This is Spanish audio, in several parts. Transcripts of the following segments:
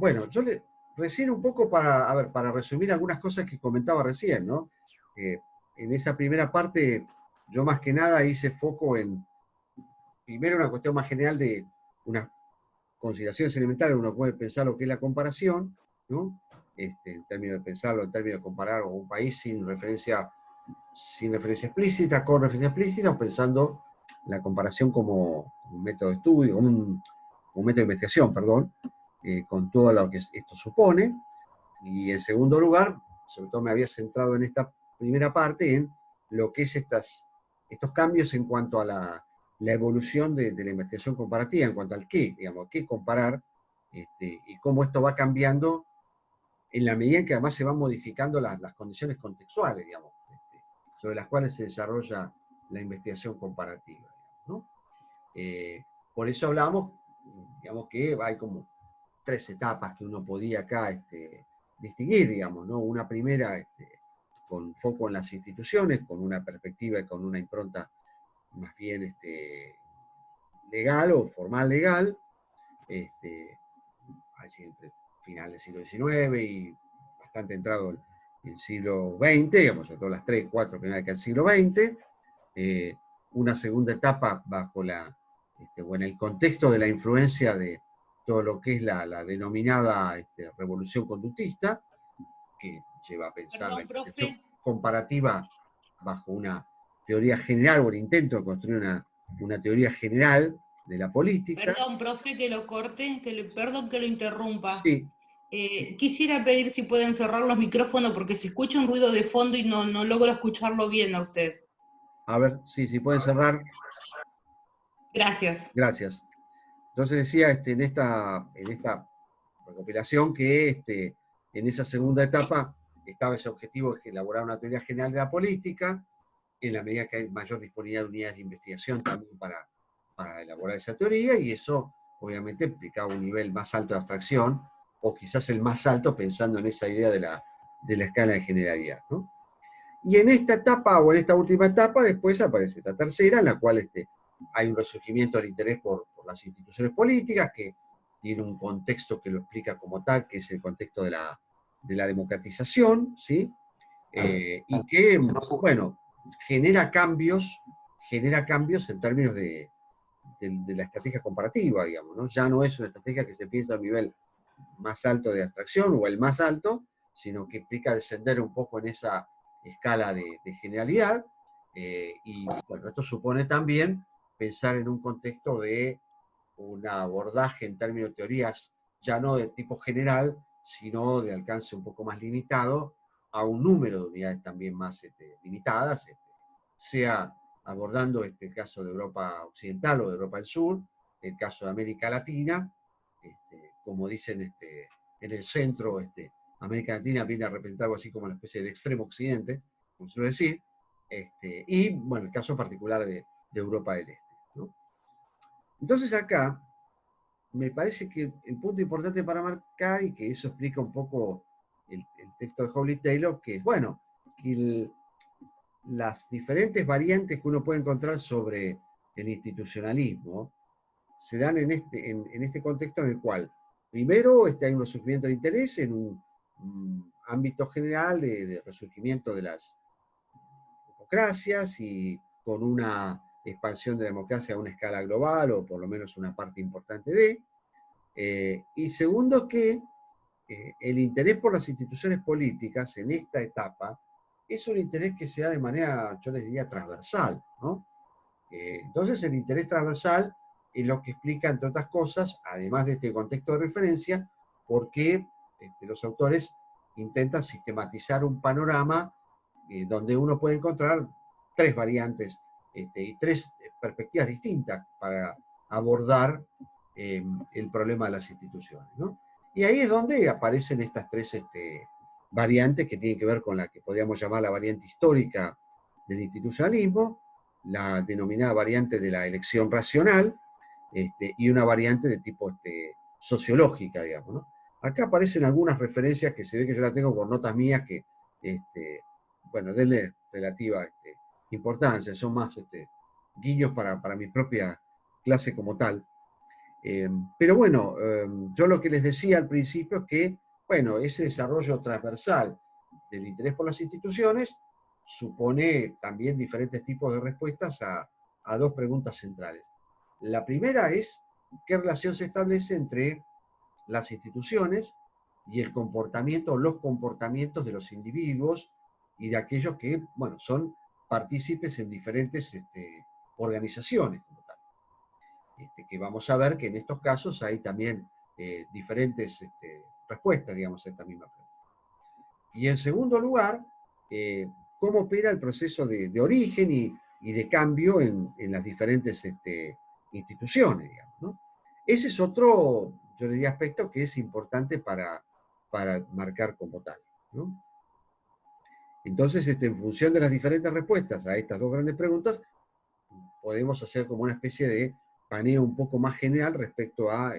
Bueno, recién un poco para, a ver, para resumir algunas cosas que comentaba recién, ¿no? Eh, en esa primera parte, yo más que nada hice foco en, primero, una cuestión más general de unas consideraciones elementales. Uno puede pensar lo que es la comparación, ¿no? En términos de pensarlo, en términos de comparar un país sin referencia explícita, con referencia explícita, o pensando la comparación como un método de estudio, como un método de investigación, perdón, con todo lo que esto supone. Y en segundo lugar, sobre todo me había centrado en esta primera parte en lo que es estos cambios en cuanto a la evolución de la investigación comparativa, en cuanto al qué, digamos, qué comparar, y cómo esto va cambiando en la medida en que además se van modificando las condiciones contextuales, digamos, sobre las cuales se desarrolla la investigación comparativa, ¿no? Por eso hablamos, digamos, que hay como tres etapas que uno podía acá distinguir, digamos, ¿no? Una primera, con foco en las instituciones, con una perspectiva y con una impronta más bien legal o formal legal, allí entre finales del siglo XIX y bastante entrado el siglo XX, digamos, sobre todo las 3, 4 primeras que el siglo XX. Una segunda etapa bajo o en el contexto de la influencia de todo lo que es la denominada revolución conductista, que lleva a pensar la Perdón, profe. investigación comparativa bajo una teoría general, o el intento de construir una teoría general de la política. Perdón, profe, que lo corte, perdón que lo interrumpa. Sí, Quisiera pedir si pueden cerrar los micrófonos porque se escucha un ruido de fondo y no logro escucharlo bien a usted. a ver, sí, si pueden cerrar. Gracias. Gracias. Entonces decía en esta recopilación que en esa segunda etapa estaba ese objetivo de elaborar una teoría general de la política, en la medida que hay mayor disponibilidad de unidades de investigación también para elaborar esa teoría, y eso obviamente implicaba un nivel más alto de abstracción, o quizás el más alto pensando en esa idea de la escala de generalidad, ¿no? Y en esta etapa, o en esta última etapa, después aparece esta tercera, en la cual hay un resurgimiento del interés por las instituciones políticas, que tiene un contexto que lo explica como tal, que es el contexto de la democratización, ¿sí? Y que, bueno, genera cambios, en términos de la estrategia comparativa, digamos, ¿no? Ya no es una estrategia que se piensa a un nivel más alto de abstracción o el más alto, sino que implica descender un poco en esa escala de generalidad. Y bueno, esto supone también pensar en un contexto de un abordaje en términos de teorías ya no de tipo general, sino de alcance un poco más limitado a un número de unidades también más limitadas, sea abordando el caso de Europa Occidental o de Europa del Sur, el caso de América Latina, como dicen en el centro, América Latina viene a representar algo así como una especie de extremo occidente, como suelo decir, y bueno, el caso particular de Europa del Este, ¿no? Entonces acá me parece que el punto importante para marcar, y que eso explica un poco el texto de Howley Taylor, que es, bueno, que las diferentes variantes que uno puede encontrar sobre el institucionalismo se dan en este contexto en el cual, primero, hay un resurgimiento de interés en un ámbito general de resurgimiento de las democracias, y con una expansión de la democracia a una escala global, o por lo menos una parte importante y segundo, que el interés por las instituciones políticas en esta etapa es un interés que se da de manera, yo les diría, transversal, ¿no? Entonces, el interés transversal es lo que explica, entre otras cosas, además de este contexto de referencia, por qué los autores intentan sistematizar un panorama donde uno puede encontrar tres variantes y tres perspectivas distintas para abordar el problema de las instituciones, ¿no? Y ahí es donde aparecen estas tres variantes que tienen que ver con la que podríamos llamar la variante histórica del institucionalismo, la denominada variante de la elección racional, y una variante de tipo sociológica, digamos, ¿no? Acá aparecen algunas referencias que se ve que yo las tengo por notas mías que, bueno, denle relativa importancia, son más guiños para mi propia clase como tal. Pero bueno, yo lo que les decía al principio es que, bueno, ese desarrollo transversal del interés por las instituciones supone también diferentes tipos de respuestas a dos preguntas centrales. La primera es, ¿qué relación se establece entre las instituciones y el comportamiento, los comportamientos de los individuos y de aquellos que, bueno, son partícipes en diferentes organizaciones como tal? Que vamos a ver que en estos casos hay también diferentes respuestas, digamos, a esta misma pregunta. Y en segundo lugar, cómo opera el proceso de origen y de cambio en las diferentes instituciones, digamos, ¿no? Ese es otro, yo diría, aspecto que es importante para marcar como tal, ¿no? Entonces, en función de las diferentes respuestas a estas dos grandes preguntas, podemos hacer como una especie de paneo un poco más general respecto a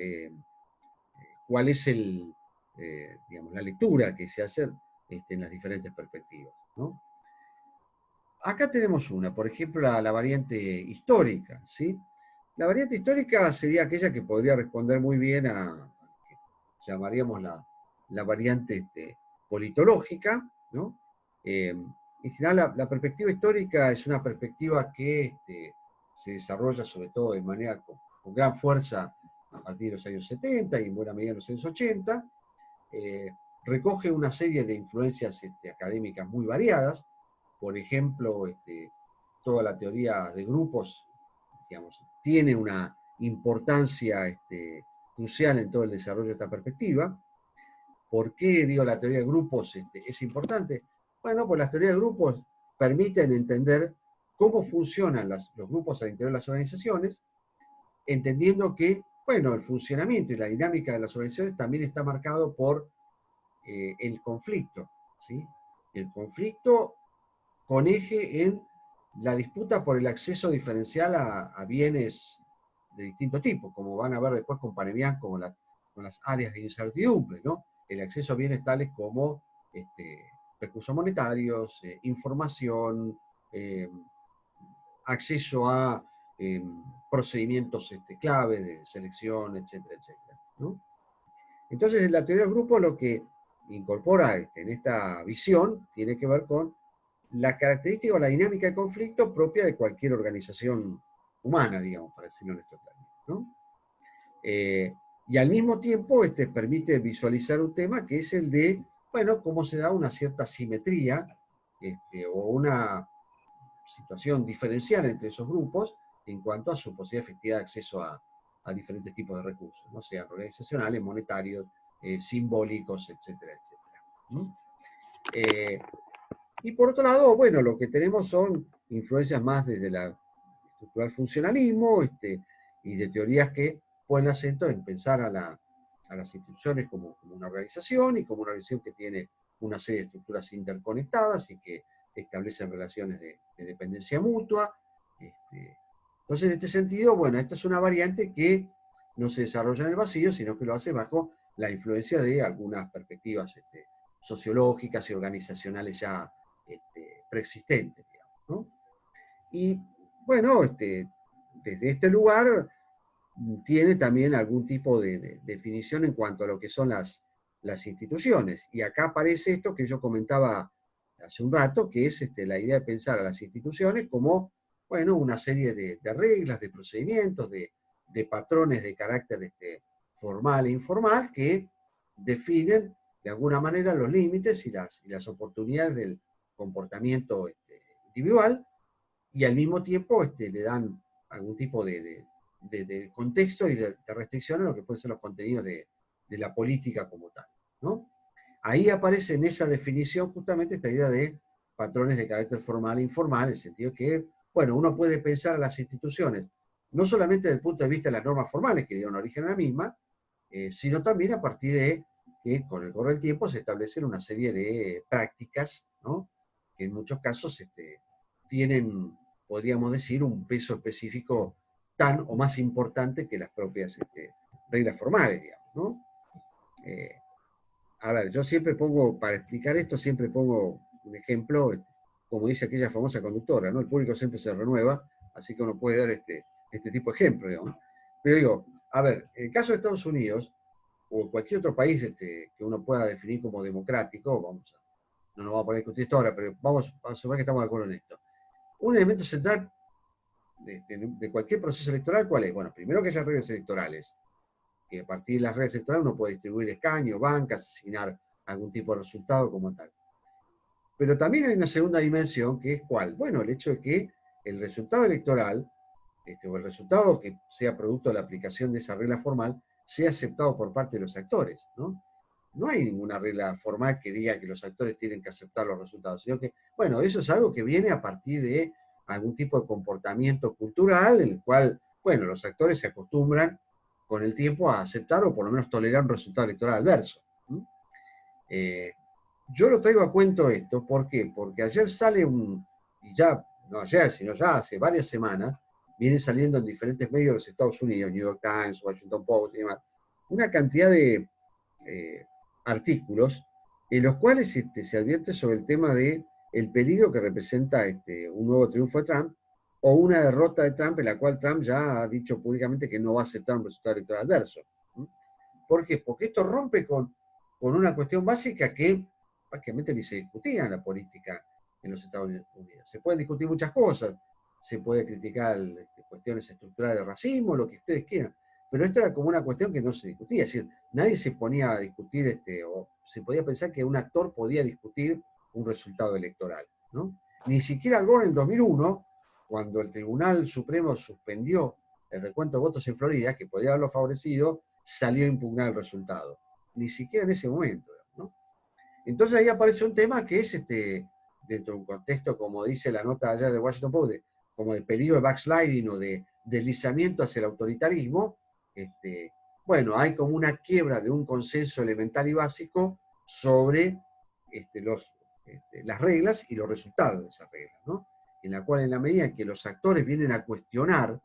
cuál es digamos, la lectura que se hace en las diferentes perspectivas, ¿no? Acá tenemos una, por ejemplo, la variante histórica, ¿sí? La variante histórica sería aquella que podría responder muy bien a que llamaríamos la variante politológica, ¿no? En general, la perspectiva histórica es una perspectiva que se desarrolla sobre todo de manera con gran fuerza a partir de los años 70 y en buena medida en los años 80. Recoge una serie de influencias académicas muy variadas. Por ejemplo, toda la teoría de grupos, digamos, tiene una importancia crucial en todo el desarrollo de esta perspectiva. ¿Por qué, digo, la teoría de grupos es importante? Bueno, pues las teorías de grupos permiten entender cómo funcionan los grupos al interior de las organizaciones, entendiendo que, bueno, el funcionamiento y la dinámica de las organizaciones también está marcado por el conflicto, ¿sí? El conflicto con eje en la disputa por el acceso diferencial a bienes de distinto tipo, como van a ver después con Panemian, con las áreas de incertidumbre, ¿no? El acceso a bienes tales como recursos monetarios, información, acceso a procedimientos clave de selección, etcétera, etcétera, ¿no? Entonces, la teoría del grupo lo que incorpora en esta visión tiene que ver con la característica o la dinámica de conflicto propia de cualquier organización humana, digamos, para decirlo en estos términos, ¿no? Y al mismo tiempo permite visualizar un tema que es el de, bueno, cómo se da una cierta simetría o una situación diferencial entre esos grupos en cuanto a su posible efectividad de acceso a diferentes tipos de recursos, ¿no? Sean organizacionales, monetarios, simbólicos, etcétera, etcétera, ¿no? Y por otro lado, bueno, lo que tenemos son influencias más desde la estructural funcionalismo y de teorías que ponen acento en pensar a las instituciones como una organización y como una organización que tiene una serie de estructuras interconectadas y que establecen relaciones de dependencia mutua. Entonces, en este sentido, bueno, esta es una variante que no se desarrolla en el vacío, sino que lo hace bajo la influencia de algunas perspectivas sociológicas y organizacionales ya preexistentes, digamos, ¿no? Y bueno, desde este lugar tiene también algún tipo de definición en cuanto a lo que son las instituciones. Y acá aparece esto que yo comentaba hace un rato, que es la idea de pensar a las instituciones como, bueno, una serie de reglas, de procedimientos, de patrones de carácter formal e informal que definen de alguna manera los límites y las oportunidades del comportamiento individual, y al mismo tiempo le dan algún tipo de contexto y de restricción a lo que pueden ser los contenidos de la política como tal, ¿no? Ahí aparece en esa definición justamente esta idea de patrones de carácter formal e informal, en el sentido que, bueno, uno puede pensar a las instituciones no solamente desde el punto de vista de las normas formales que dieron origen a la misma, sino también a partir de que con el correr del tiempo se establecen una serie de prácticas, ¿no? Que en muchos casos tienen, podríamos decir, un peso específico tan o más importante que las propias reglas formales, digamos, ¿no? A ver, yo siempre pongo, para explicar esto, siempre pongo un ejemplo, como dice aquella famosa conductora, ¿no? El público siempre se renueva, así que uno puede dar este tipo de ejemplo, digamos. Pero digo, A ver, en el caso de Estados Unidos, o cualquier otro país que uno pueda definir como democrático, no nos vamos a poner a discutir esto ahora, pero vamos a asumir que estamos de acuerdo en esto. Un elemento central de cualquier proceso electoral, ¿cuál es? Bueno, primero que haya reglas electorales, que a partir de las reglas electorales uno puede distribuir escaños, bancas, asignar algún tipo de resultado como tal. Pero también hay una segunda dimensión, que es ¿cuál? Bueno, el hecho de que el resultado electoral, o el resultado que sea producto de la aplicación de esa regla formal, sea aceptado por parte de los actores, ¿no? No hay ninguna regla formal que diga que los actores tienen que aceptar los resultados, sino que, bueno, eso es algo que viene a partir de algún tipo de comportamiento cultural, en el cual, bueno, los actores se acostumbran con el tiempo a aceptar o por lo menos tolerar un resultado electoral adverso. Yo lo traigo a cuento esto, ¿por qué? Porque ayer sale y ya, no ayer, sino ya hace varias semanas, viene saliendo en diferentes medios de los Estados Unidos, New York Times, Washington Post y demás, una cantidad de artículos en los cuales se advierte sobre el tema de el peligro que representa un nuevo triunfo de Trump o una derrota de Trump en la cual Trump ya ha dicho públicamente que no va a aceptar un resultado electoral adverso. ¿Por qué? Porque esto rompe con una cuestión básica que prácticamente ni se discutía en la política en los Estados Unidos. Se pueden discutir muchas cosas, se puede criticar cuestiones estructurales de racismo, lo que ustedes quieran, pero esto era como una cuestión que no se discutía, es decir, nadie se ponía a discutir, o se podía pensar que un actor podía discutir un resultado electoral, ¿no? Ni siquiera Al Gore en el 2001, cuando el Tribunal Supremo suspendió el recuento de votos en Florida, que podía haberlo favorecido, salió a impugnar el resultado. Ni siquiera en ese momento, ¿no? Entonces ahí aparece un tema que es, dentro de un contexto, como dice la nota allá de Washington Post, como de peligro de backsliding o de deslizamiento hacia el autoritarismo, bueno, hay como una quiebra de un consenso elemental y básico sobre las reglas y los resultados de esas reglas, ¿no? En la cual, en la medida en que los actores vienen a cuestionar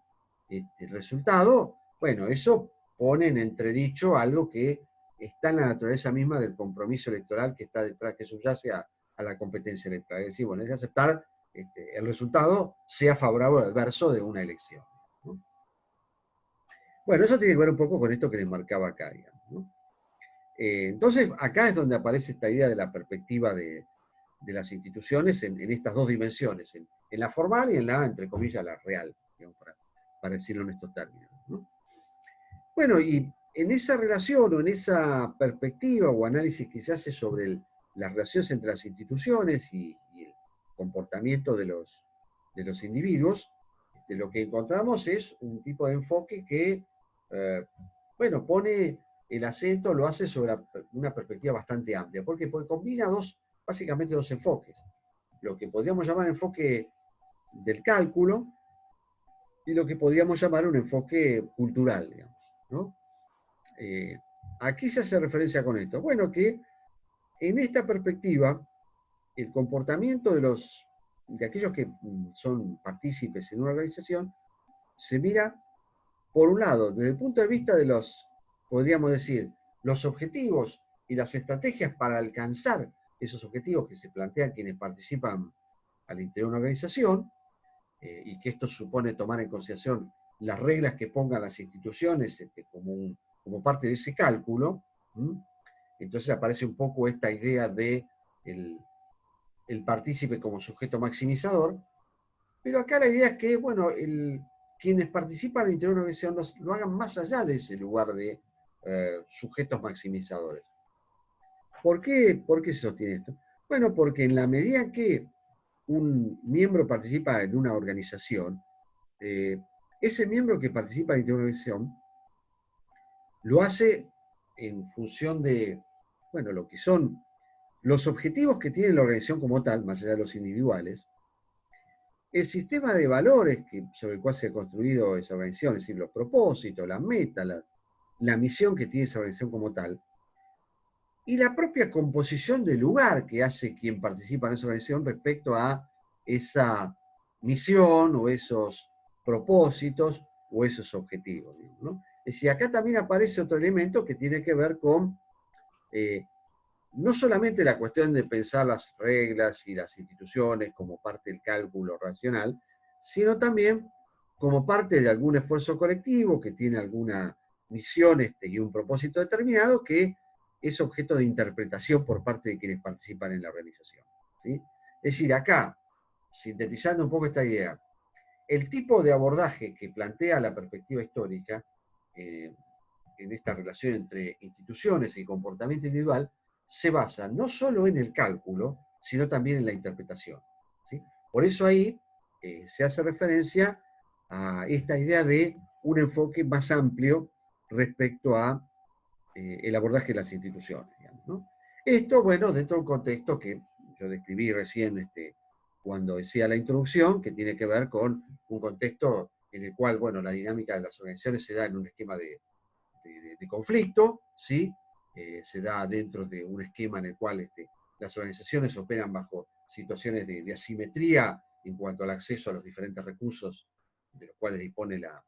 el resultado, bueno, eso pone en entredicho algo que está en la naturaleza misma del compromiso electoral que está detrás, que subyace a la competencia electoral. Es decir, bueno, es de aceptar el resultado, sea favorable o adverso de una elección, ¿no? Bueno, eso tiene que ver un poco con esto que les marcaba acá, digamos, ¿no? Entonces, acá es donde aparece esta idea de la perspectiva de las instituciones en estas dos dimensiones, en la formal y en la, entre comillas, la real, digamos, para decirlo en estos términos, ¿no? Bueno, y en esa relación o en esa perspectiva o análisis que se hace sobre las relaciones entre las instituciones y el comportamiento de los individuos, lo que encontramos es un tipo de enfoque que, bueno, pone el acento, lo hace sobre una perspectiva bastante amplia. ¿Por qué? Porque combina básicamente dos enfoques. Lo que podríamos llamar enfoque del cálculo y lo que podríamos llamar un enfoque cultural, digamos, ¿no? ¿A qué se hace referencia con esto? Bueno, que en esta perspectiva, el comportamiento de aquellos que son partícipes en una organización se mira, por un lado, desde el punto de vista de podríamos decir, los objetivos y las estrategias para alcanzar esos objetivos que se plantean quienes participan al interior de una organización, y que esto supone tomar en consideración las reglas que pongan las instituciones como parte de ese cálculo. Entonces aparece un poco esta idea de el partícipe como sujeto maximizador, pero acá la idea es que, bueno, quienes participan en el interior de una organización lo hagan más allá de ese lugar de sujetos maximizadores. ¿Por qué se sostiene esto? Bueno, porque en la medida que un miembro participa en una organización, ese miembro que participa en la organización lo hace en función de, bueno, lo que son los objetivos que tiene la organización como tal, más allá de los individuales, el sistema de valores sobre el cual se ha construido esa organización, es decir, los propósitos, las metas, la misión que tiene esa organización como tal, y la propia composición del lugar que hace quien participa en esa organización respecto a esa misión o esos propósitos o esos objetivos, ¿no? Es decir, acá también aparece otro elemento que tiene que ver con no solamente la cuestión de pensar las reglas y las instituciones como parte del cálculo racional, sino también como parte de algún esfuerzo colectivo que tiene alguna misión y un propósito determinado que es objeto de interpretación por parte de quienes participan en la organización, ¿sí? Es decir, acá, sintetizando un poco esta idea, el tipo de abordaje que plantea la perspectiva histórica en esta relación entre instituciones y comportamiento individual se basa no solo en el cálculo, sino también en la interpretación, ¿sí? Por eso ahí se hace referencia a esta idea de un enfoque más amplio respecto a el abordaje de las instituciones, digamos, ¿no? Esto, bueno, dentro de un contexto que yo describí recién cuando decía la introducción, que tiene que ver con un contexto en el cual, bueno, la dinámica de las organizaciones se da en un esquema de conflicto, ¿sí? Se da dentro de un esquema en el cual las organizaciones operan bajo situaciones de asimetría en cuanto al acceso a los diferentes recursos de los cuales dispone la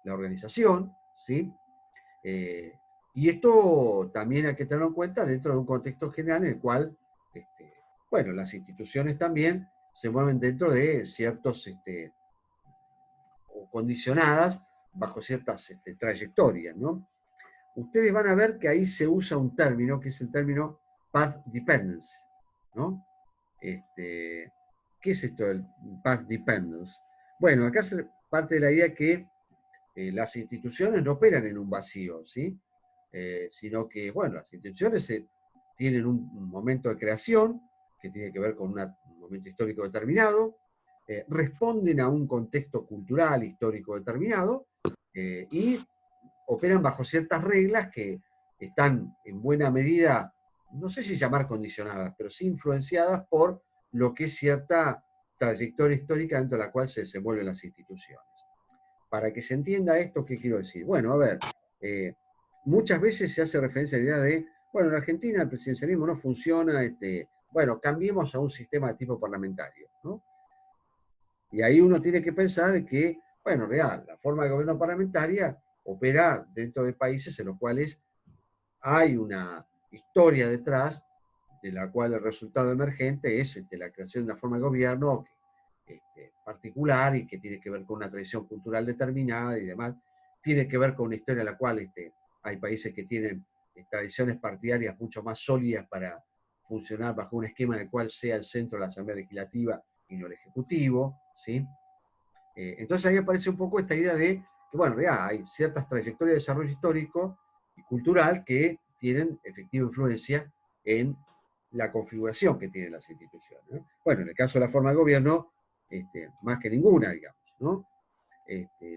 organización, ¿sí? Y esto también hay que tenerlo en cuenta dentro de un contexto general en el cual, bueno, las instituciones también se mueven dentro de ciertos, o condicionadas bajo ciertas trayectorias, ¿no? Ustedes van a ver que ahí se usa un término, que es el término path dependence, ¿no? ¿Qué es esto del path dependence? Bueno, acá se parte de la idea que las instituciones no operan en un vacío, ¿sí? Sino que, bueno, las instituciones tienen un momento de creación que tiene que ver con un momento histórico determinado, responden a un contexto cultural, histórico determinado, y operan bajo ciertas reglas que están en buena medida, no sé si llamar condicionadas, pero sí influenciadas por lo que es cierta trayectoria histórica dentro de la cual se desenvuelven las instituciones. Para que se entienda esto, ¿qué quiero decir? Bueno, a ver, muchas veces se hace referencia a la idea de, bueno, en Argentina el presidencialismo no funciona, bueno, cambiemos a un sistema de tipo parlamentario, ¿no? Y ahí uno tiene que pensar que, bueno, en realidad, la forma de gobierno parlamentaria opera dentro de países en los cuales hay una historia detrás de la cual el resultado emergente es la creación de una forma de gobierno particular y que tiene que ver con una tradición cultural determinada y demás. Tiene que ver con una historia en la cual hay países que tienen tradiciones partidarias mucho más sólidas para funcionar bajo un esquema en el cual sea el centro de la Asamblea Legislativa y no el Ejecutivo, ¿sí? Entonces ahí aparece un poco esta idea de que, bueno, ya hay ciertas trayectorias de desarrollo histórico y cultural que tienen efectiva influencia en la configuración que tienen las instituciones, ¿no? Bueno, en el caso de la forma de gobierno, más que ninguna, digamos, ¿no?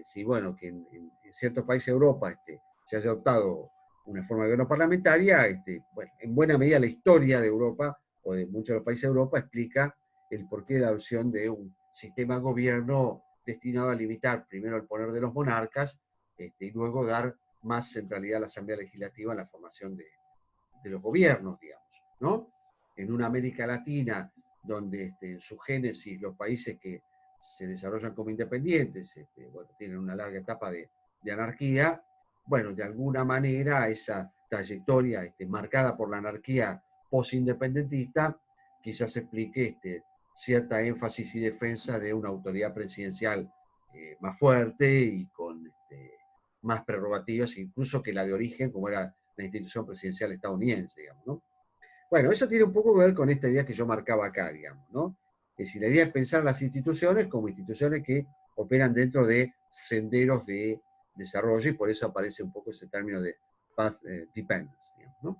Sí, bueno, que en ciertos países de Europa se haya adoptado una forma de gobierno parlamentaria, bueno, en buena medida la historia de Europa o de muchos de los países de Europa explica el porqué de la adopción de un sistema de gobierno destinado a limitar primero el poder de los monarcas y luego dar más centralidad a la Asamblea Legislativa en la formación de los gobiernos, digamos, ¿no? En una América Latina donde en su génesis los países que se desarrollan como independientes, bueno, tienen una larga etapa de anarquía, bueno, de alguna manera esa trayectoria marcada por la anarquía post-independentista quizás explique cierta énfasis y defensa de una autoridad presidencial más fuerte y con más prerrogativas, incluso que la de origen, como era la institución presidencial estadounidense, digamos, ¿no? Bueno, eso tiene un poco que ver con esta idea que yo marcaba acá, digamos, ¿no? Es decir, la idea es pensar las instituciones como instituciones que operan dentro de senderos de desarrollo y por eso aparece un poco ese término de path dependence, digamos, ¿no?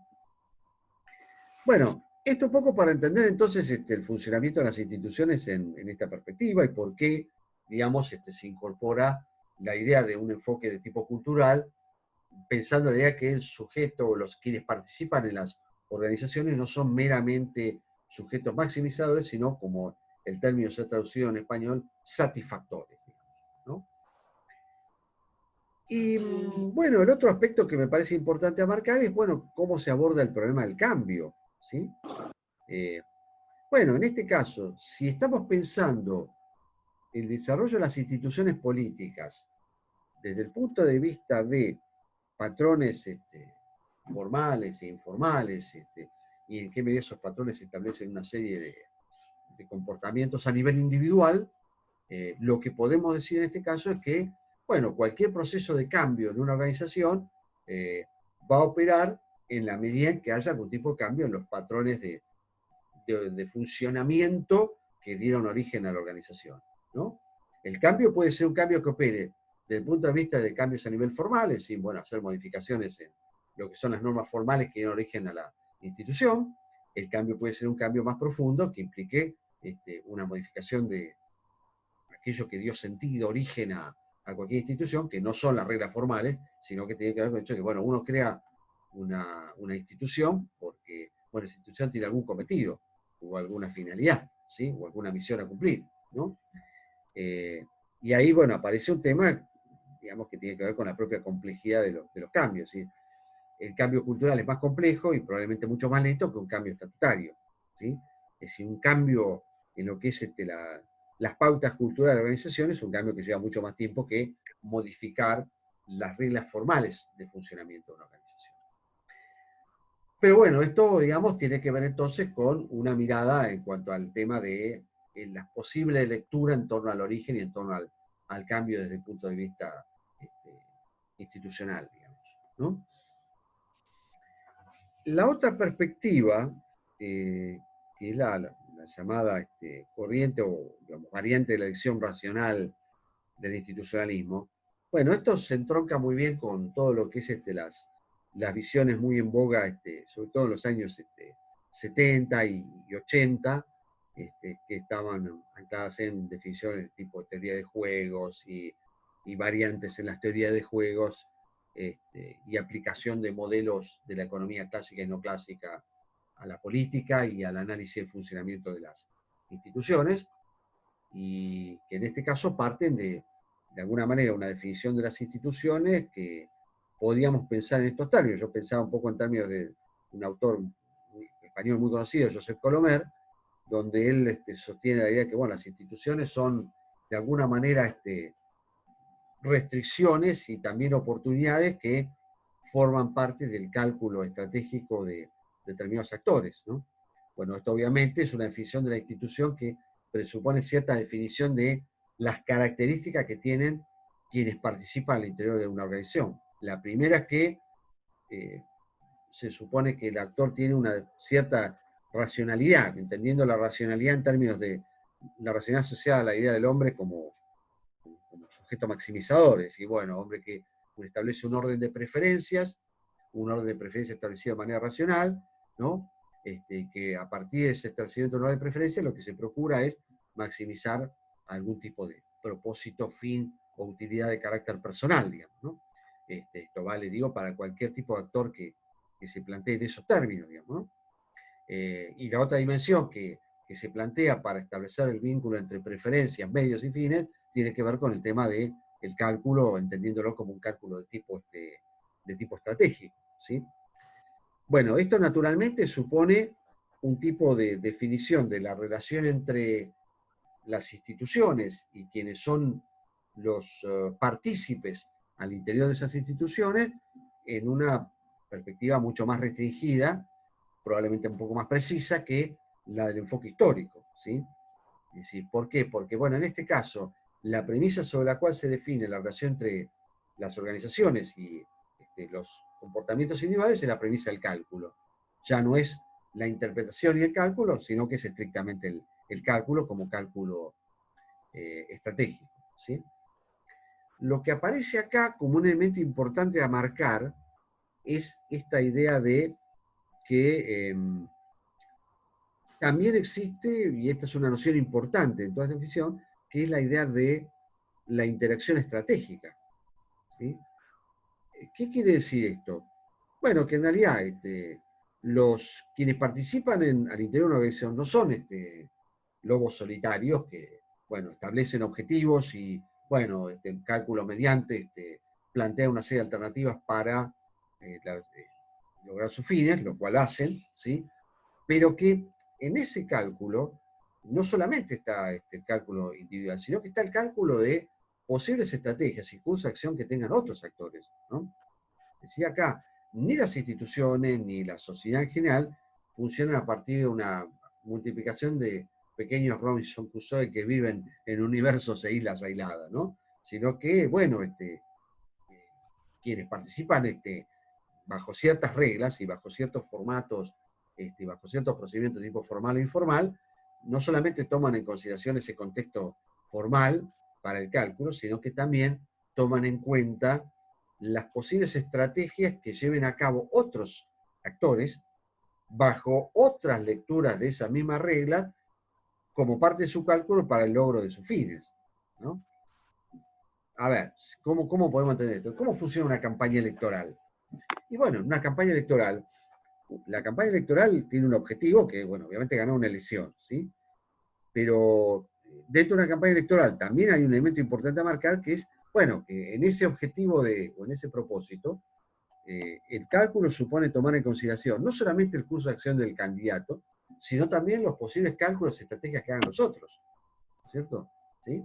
Bueno, esto un poco para entender entonces el funcionamiento de las instituciones en esta perspectiva y por qué, digamos, se incorpora la idea de un enfoque de tipo cultural, pensando en la idea que el sujeto o los quienes participan en las organizaciones no son meramente sujetos maximizadores, sino, como el término se ha traducido en español, satisfactores, digamos, ¿no? Y bueno, el otro aspecto que me parece importante marcar es, bueno, cómo se aborda el problema del cambio, ¿sí? Bueno, en este caso, si estamos pensando el desarrollo de las instituciones políticas desde el punto de vista de patrones formales e informales, y en qué medida esos patrones establecen una serie de comportamientos a nivel individual, lo que podemos decir en este caso es que, bueno, cualquier proceso de cambio en una organización va a operar en la medida en que haya algún tipo de cambio en los patrones de funcionamiento que dieron origen a la organización, ¿no? El cambio puede ser un cambio que opere desde el punto de vista de cambios a nivel formal, es decir, bueno, hacer modificaciones en lo que son las normas formales que dieron origen a la institución. El cambio puede ser un cambio más profundo que implique una modificación de aquello que dio sentido, origen a cualquier institución, que no son las reglas formales, sino que tiene que ver con el hecho de que, bueno, uno crea una institución porque, bueno, esa institución tiene algún cometido o alguna finalidad, ¿sí? O alguna misión a cumplir, ¿no? Y ahí, bueno, aparece un tema, digamos, que tiene que ver con la propia complejidad de los cambios, ¿sí? El cambio cultural es más complejo y probablemente mucho más lento que un cambio estatutario, ¿sí? Es decir, un cambio en lo que es las pautas culturales de la organización es un cambio que lleva mucho más tiempo que modificar las reglas formales de funcionamiento de una organización. Pero bueno, esto, digamos, tiene que ver entonces con una mirada en cuanto al tema de la posible lectura en torno al origen y en torno al cambio desde el punto de vista institucional, digamos, ¿no? La otra perspectiva, que es la llamada corriente o digamos, variante de la elección racional del institucionalismo, bueno, esto se entronca muy bien con todo lo que es las visiones muy en boga, sobre todo en los años 70 y 80, que estaban ancladas en definiciones tipo teoría de juegos y variantes en las teorías de juegos, y aplicación de modelos de la economía clásica y no clásica a la política y al análisis del funcionamiento de las instituciones, y que en este caso parten de alguna manera, una definición de las instituciones que podíamos pensar en estos términos. Yo pensaba un poco en términos de un autor español muy conocido, Josep Colomer, donde él sostiene la idea de que, bueno, las instituciones son de alguna manera restricciones y también oportunidades que forman parte del cálculo estratégico de determinados actores, ¿no? Bueno, esto obviamente es una definición de la institución que presupone cierta definición de las características que tienen quienes participan al interior de una organización. La primera es que se supone que el actor tiene una cierta racionalidad, entendiendo la racionalidad en términos de la racionalidad asociada a la idea del hombre como sujeto maximizador, es decir, bueno, hombre que establece un orden de preferencias establecido de manera racional, ¿no? Que a partir de ese establecimiento de un orden de preferencias lo que se procura es maximizar algún tipo de propósito, fin o utilidad de carácter personal, digamos, ¿no? Esto vale, digo, para cualquier tipo de actor que se plantee en esos términos, digamos, ¿no? Y la otra dimensión que se plantea para establecer el vínculo entre preferencias, medios y fines, tiene que ver con el tema del cálculo, entendiéndolo como un cálculo de tipo estratégico, ¿sí? Bueno, esto naturalmente supone un tipo de definición de la relación entre las instituciones y quienes son los partícipes al interior de esas instituciones en una perspectiva mucho más restringida, probablemente un poco más precisa que la del enfoque histórico, ¿sí? Es decir, ¿por qué? Porque, bueno, en este caso, la premisa sobre la cual se define la relación entre las organizaciones y los comportamientos individuales es la premisa del cálculo. Ya no es la interpretación y el cálculo, sino que es estrictamente el cálculo como cálculo estratégico, ¿sí? Lo que aparece acá como un elemento importante a marcar es esta idea de que también existe, y esta es una noción importante en toda esta definición, que es la idea de la interacción estratégica, ¿sí? ¿Qué quiere decir esto? Bueno, que en realidad quienes participan al interior de una organización no son lobos solitarios que, bueno, establecen objetivos y, bueno, cálculo mediante, plantean una serie de alternativas para lograr sus fines, lo cual hacen, ¿sí? Pero que en ese cálculo no solamente está el cálculo individual, sino que está el cálculo de posibles estrategias y cursos de acción que tengan otros actores, ¿no? Decía acá, ni las instituciones ni la sociedad en general funcionan a partir de una multiplicación de pequeños Robinson Crusoe que viven en universos e islas aisladas, ¿no? Sino que, bueno, quienes participan bajo ciertas reglas y bajo ciertos formatos, bajo ciertos procedimientos de tipo formal o informal, no solamente toman en consideración ese contexto formal para el cálculo, sino que también toman en cuenta las posibles estrategias que lleven a cabo otros actores bajo otras lecturas de esa misma regla como parte de su cálculo para el logro de sus fines, ¿no? A ver, ¿cómo podemos entender esto? ¿Cómo funciona una campaña electoral? Y bueno, una campaña electoral, la campaña electoral tiene un objetivo que, bueno, obviamente ganar una elección, ¿sí? Pero dentro de una campaña electoral también hay un elemento importante a marcar que es, bueno, que en ese objetivo o en ese propósito, el cálculo supone tomar en consideración no solamente el curso de acción del candidato, sino también los posibles cálculos y estrategias que hagan los otros, ¿cierto? ¿Sí?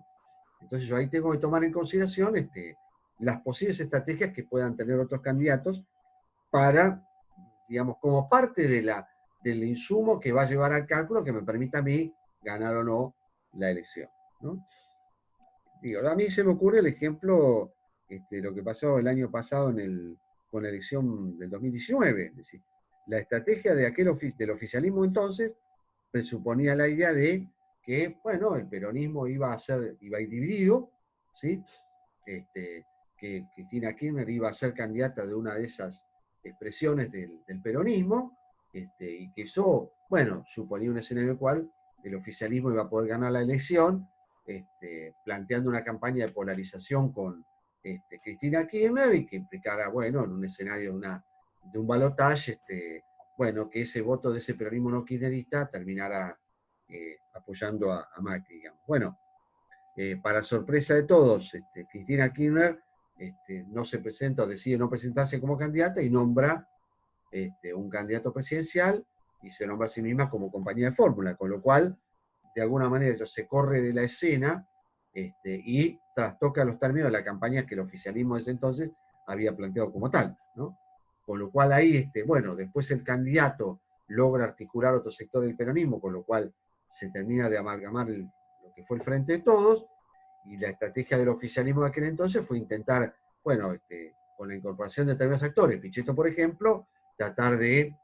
Entonces yo ahí tengo que tomar en consideración las posibles estrategias que puedan tener otros candidatos para, digamos, como parte del insumo que va a llevar al cálculo que me permita a mí ganar o no la elección, ¿no? Digo, a mí se me ocurre el ejemplo, lo que pasó el año pasado con la elección del 2019. Es decir, la estrategia del oficialismo entonces presuponía la idea de que, bueno, el peronismo iba a ir dividido, ¿sí? Que Cristina Kirchner iba a ser candidata de una de esas expresiones del peronismo, y que eso, bueno, suponía un escenario en el cual el oficialismo iba a poder ganar la elección, planteando una campaña de polarización con Cristina Kirchner y que implicara, bueno, en un escenario de un balotaje, bueno, que ese voto de ese peronismo no kirchnerista terminara apoyando a Macri, digamos. Bueno, para sorpresa de todos, Cristina Kirchner no se presenta o decide no presentarse como candidata y nombra un candidato presidencial y se nombra a sí misma como compañía de fórmula, con lo cual, de alguna manera, ella se corre de la escena y trastoca los términos de la campaña que el oficialismo desde entonces había planteado como tal, ¿no? Con lo cual ahí, bueno, después el candidato logra articular otro sector del peronismo, con lo cual se termina de amalgamar lo que fue el Frente de Todos, y la estrategia del oficialismo de aquel entonces fue intentar, bueno, con la incorporación de determinados actores, Pichetto, por ejemplo, tratar de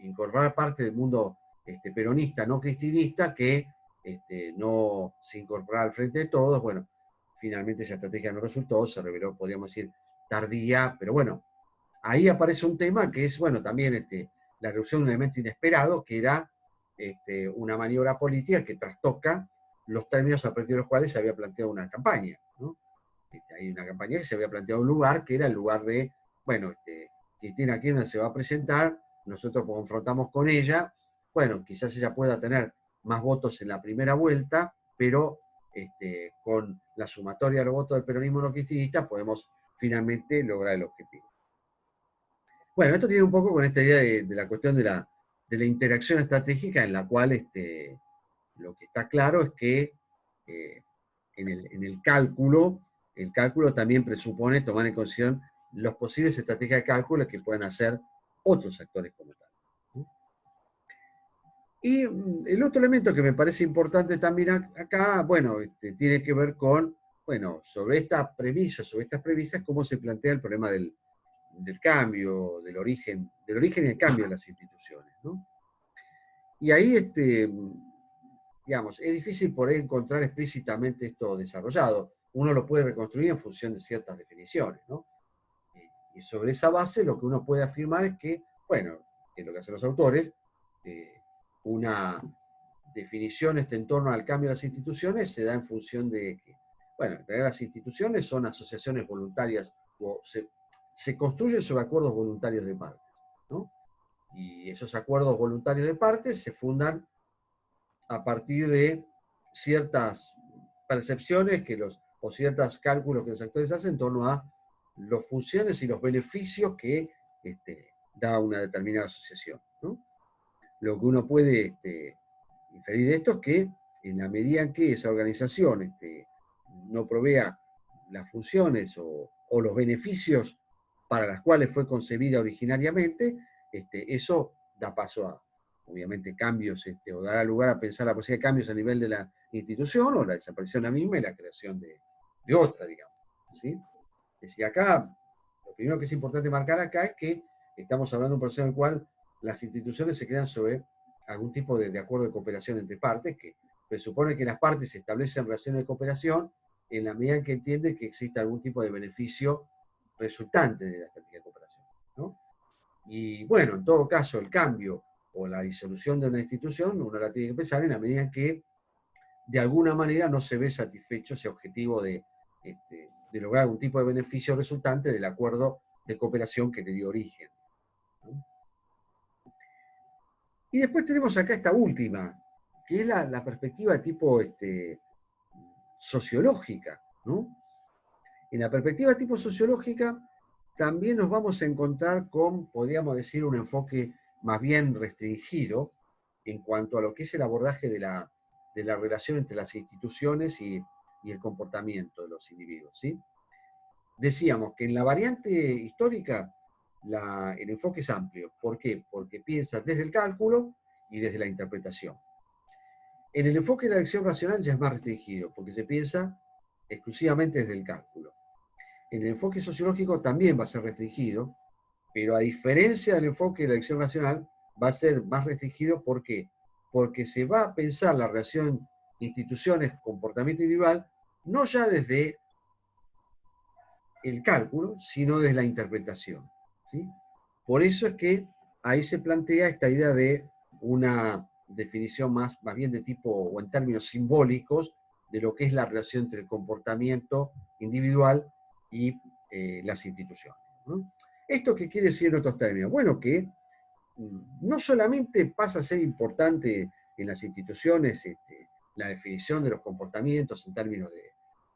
incorporar parte del mundo peronista, no cristinista, que no se incorporara al Frente de Todos. Bueno, finalmente esa estrategia no resultó, se reveló, podríamos decir, tardía, pero bueno, ahí aparece un tema que es, bueno, también la reducción de un elemento inesperado, que era una maniobra política que trastoca los términos a partir de los cuales se había planteado una campaña, ¿no? Hay una campaña que se había planteado un lugar, que era el lugar de, bueno, Cristina Kirchner se va a presentar, nosotros confrontamos con ella, bueno, quizás ella pueda tener más votos en la primera vuelta, pero con la sumatoria de los votos del peronismo no cristinista podemos finalmente lograr el objetivo. Bueno, esto tiene un poco con esta idea de la cuestión de la interacción estratégica, en la cual lo que está claro es que en el cálculo también presupone tomar en consideración las posibles estrategias de cálculo que puedan hacer otros actores como tal, ¿no? Y el otro elemento que me parece importante también acá, bueno, tiene que ver con, bueno, sobre estas premisas, cómo se plantea el problema del cambio, del origen y el cambio de las instituciones, ¿no? Y ahí, digamos, es difícil por ahí encontrar explícitamente esto desarrollado. Uno lo puede reconstruir en función de ciertas definiciones, ¿no? Y sobre esa base lo que uno puede afirmar es que, bueno, que es lo que hacen los autores, una definición en torno al cambio de las instituciones se da en función de que, bueno, en realidad las instituciones son asociaciones voluntarias, o se construyen sobre acuerdos voluntarios de partes, ¿no? Y esos acuerdos voluntarios de partes se fundan a partir de ciertas percepciones o ciertos cálculos que los actores hacen en torno a las funciones y los beneficios que da una determinada asociación, ¿no? Lo que uno puede inferir de esto es que en la medida en que esa organización no provea las funciones o los beneficios para las cuales fue concebida originariamente, eso da paso a, obviamente, cambios, o dará lugar a pensar la posibilidad de cambios a nivel de la institución, o la desaparición de la misma y la creación de otra, digamos, ¿sí? Es decir, acá lo primero que es importante marcar acá es que estamos hablando de un proceso en el cual las instituciones se crean sobre algún tipo de acuerdo de cooperación entre partes, que presupone que las partes establecen relaciones de cooperación en la medida en que entienden que existe algún tipo de beneficio resultante de la estrategia de cooperación, ¿no? Y bueno, en todo caso, el cambio o la disolución de una institución, uno la tiene que pensar en la medida en que de alguna manera no se ve satisfecho ese objetivo de lograr algún tipo de beneficio resultante del acuerdo de cooperación que le dio origen, ¿no? Y después tenemos acá esta última, que es la perspectiva de tipo sociológica, ¿no? En la perspectiva de tipo sociológica también nos vamos a encontrar con, podríamos decir, un enfoque más bien restringido en cuanto a lo que es el abordaje de la relación entre las instituciones y el comportamiento de los individuos, ¿sí? Decíamos que en la variante histórica el enfoque es amplio. ¿Por qué? Porque piensas desde el cálculo y desde la interpretación. En el enfoque de la elección racional ya es más restringido, porque se piensa exclusivamente desde el cálculo. En el enfoque sociológico también va a ser restringido, pero a diferencia del enfoque de la elección racional, va a ser más restringido. ¿Por qué? Porque se va a pensar la relación instituciones-comportamiento individual no ya desde el cálculo, sino desde la interpretación, ¿sí? Por eso es que ahí se plantea esta idea de una definición más bien de tipo, o en términos simbólicos, de lo que es la relación entre el comportamiento individual y las instituciones, ¿no? ¿Esto qué quiere decir en otros términos? Bueno, que no solamente pasa a ser importante en las instituciones la definición de los comportamientos en términos de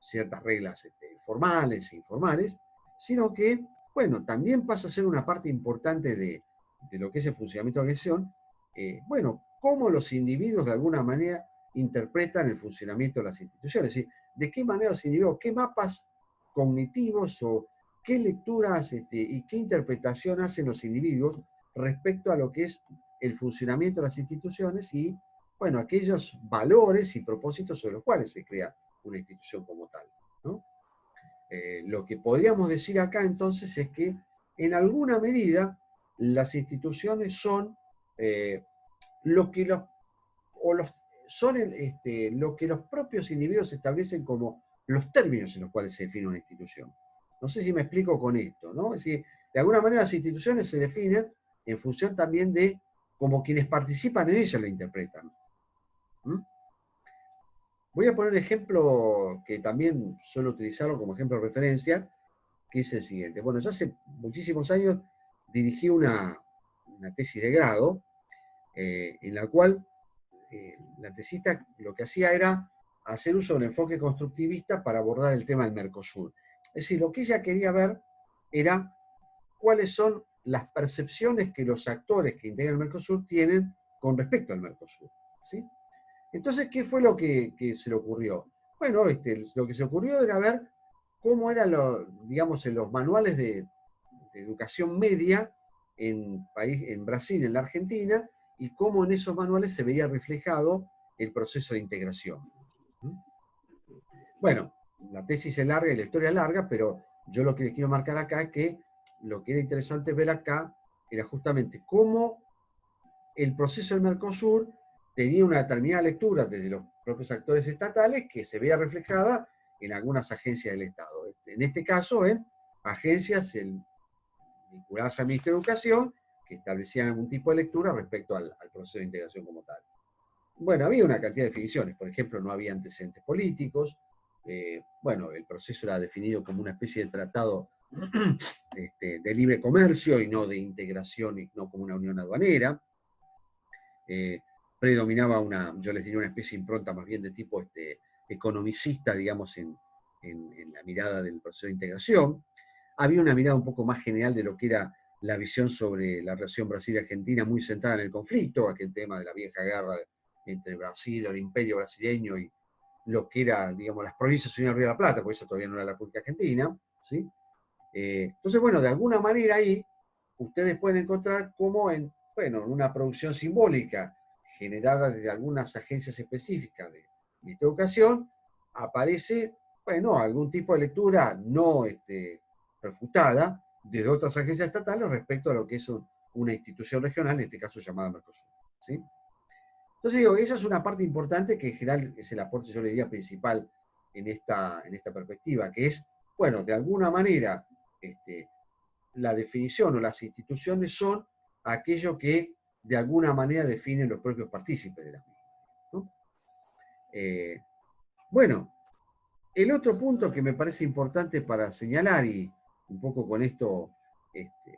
ciertas reglas formales e informales, sino que, bueno, también pasa a ser una parte importante de lo que es el funcionamiento de la organización, bueno, cómo los individuos de alguna manera interpretan el funcionamiento de las instituciones, es decir, de qué manera los individuos, qué mapas cognitivos o qué lecturas y qué interpretación hacen los individuos respecto a lo que es el funcionamiento de las instituciones y, bueno, aquellos valores y propósitos sobre los cuales se crea una institución como tal, ¿no? Lo que podríamos decir acá entonces es que en alguna medida las instituciones son lo que lo que los propios individuos establecen como los términos en los cuales se define una institución. No sé si me explico con esto, ¿no? Es decir, de alguna manera las instituciones se definen en función también de cómo quienes participan en ellas la interpretan. ¿Mm? Voy a poner un ejemplo que también suelo utilizarlo como ejemplo de referencia, que es el siguiente. Bueno, yo hace muchísimos años dirigí una tesis de grado en la cual la tesista lo que hacía era hacer uso del enfoque constructivista para abordar el tema del Mercosur. Es decir, lo que ella quería ver era cuáles son las percepciones que los actores que integran el Mercosur tienen con respecto al Mercosur, ¿sí? Entonces, ¿qué fue lo que se le ocurrió? Bueno, lo que se ocurrió era ver cómo eran digamos, en los manuales de educación media en Brasil, en la Argentina, y cómo en esos manuales se veía reflejado el proceso de integración. Bueno, la tesis es larga y la historia es larga, pero yo lo que les quiero marcar acá es que lo que era interesante ver acá era justamente cómo el proceso del Mercosur tenía una determinada lectura desde los propios actores estatales que se veía reflejada en algunas agencias del Estado. En este caso, en agencias vinculadas al Ministerio de Educación que establecían algún tipo de lectura respecto al proceso de integración como tal. Bueno, había una cantidad de definiciones. Por ejemplo, no había antecedentes políticos. Bueno, el proceso era definido como una especie de tratado de libre comercio y no de integración, y no como una unión aduanera. Predominaba yo les diría una especie de impronta más bien de tipo economicista, digamos, en la mirada del proceso de integración. Había una mirada un poco más general de lo que era la visión sobre la relación Brasil-Argentina, muy centrada en el conflicto, aquel tema de la vieja guerra entre Brasil, el imperio brasileño y lo que era, digamos, las provincias unidas del Río de la Plata, porque eso todavía no era la República Argentina, ¿sí? Entonces, bueno, de alguna manera ahí ustedes pueden encontrar cómo en una producción simbólica generada desde algunas agencias específicas de educación, aparece, bueno, algún tipo de lectura no refutada desde otras agencias estatales respecto a lo que es una institución regional, en este caso llamada Mercosur. ¿Sí? Entonces digo, esa es una parte importante que en general es el aporte, yo le diría, principal en esta perspectiva, que es, bueno, de alguna manera, la definición o las instituciones son aquello que de alguna manera definen los propios partícipes de las mismas, ¿no? Bueno, el otro punto que me parece importante para señalar, y un poco con esto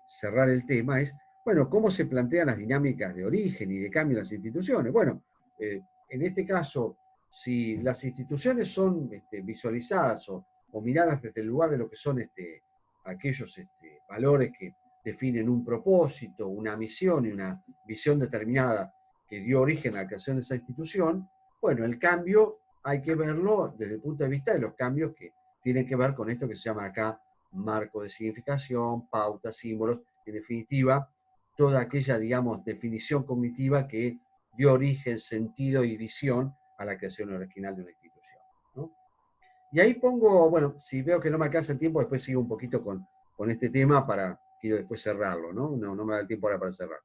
cerrar el tema, es, bueno, cómo se plantean las dinámicas de origen y de cambio en las instituciones. Bueno, en este caso, si las instituciones son visualizadas o miradas desde el lugar de lo que son aquellos valores que definen un propósito, una misión y una visión determinada que dio origen a la creación de esa institución, bueno, el cambio hay que verlo desde el punto de vista de los cambios que tienen que ver con esto que se llama acá marco de significación, pautas, símbolos, en definitiva, toda aquella, digamos, definición cognitiva que dio origen, sentido y visión a la creación original de una institución, ¿no? Y ahí pongo, bueno, si veo que no me alcanza el tiempo, después sigo un poquito con este tema para, quiero después cerrarlo, ¿no? No me da el tiempo ahora para cerrar.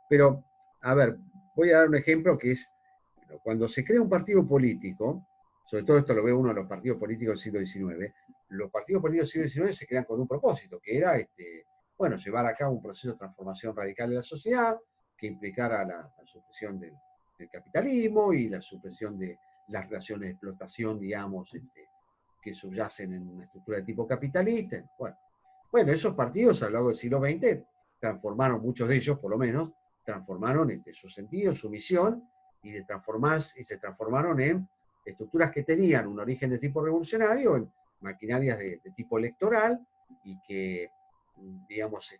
Pero, a ver, voy a dar un ejemplo que es, cuando se crea un partido político, sobre todo esto lo ve uno de los partidos políticos del siglo XIX, los partidos políticos del siglo XIX se crean con un propósito, que era, bueno, llevar a cabo un proceso de transformación radical de la sociedad, que implicara la supresión del capitalismo y la supresión de las relaciones de explotación, digamos, que subyacen en una estructura de tipo capitalista. Bueno, esos partidos a lo largo del siglo XX transformaron, muchos de ellos por lo menos, transformaron su sentido, su misión, y se transformaron en estructuras que tenían un origen de tipo revolucionario, en maquinarias de tipo electoral, y que, digamos,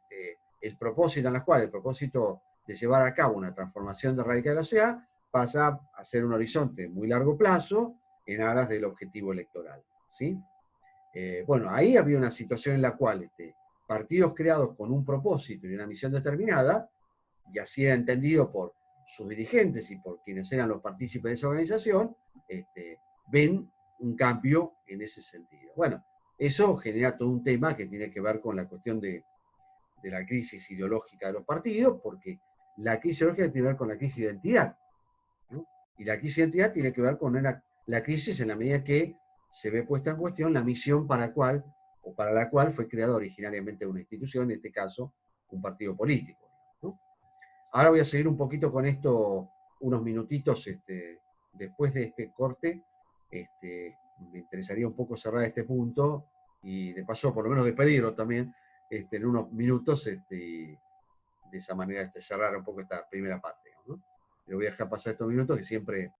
el propósito en la cual, el propósito de llevar a cabo una transformación de radical de la sociedad, pasa a ser un horizonte muy largo plazo en aras del objetivo electoral, ¿sí? Bueno, ahí había una situación en la cual partidos creados con un propósito y una misión determinada, y así era entendido por sus dirigentes y por quienes eran los partícipes de esa organización, ven un cambio en ese sentido. Bueno, eso genera todo un tema que tiene que ver con la cuestión de la crisis ideológica de los partidos, porque la crisis ideológica tiene que ver con la crisis de identidad, ¿no? Y la crisis de identidad tiene que ver con la crisis en la medida que se ve puesta en cuestión la misión para la cual fue creada originariamente una institución, en este caso, un partido político, ¿no? Ahora voy a seguir un poquito con esto, unos minutitos después de este corte. Me interesaría un poco cerrar este punto y de paso, por lo menos despedirlo también en unos minutos, y de esa manera cerrar un poco esta primera parte, ¿no? Le voy a dejar pasar estos minutos que siempre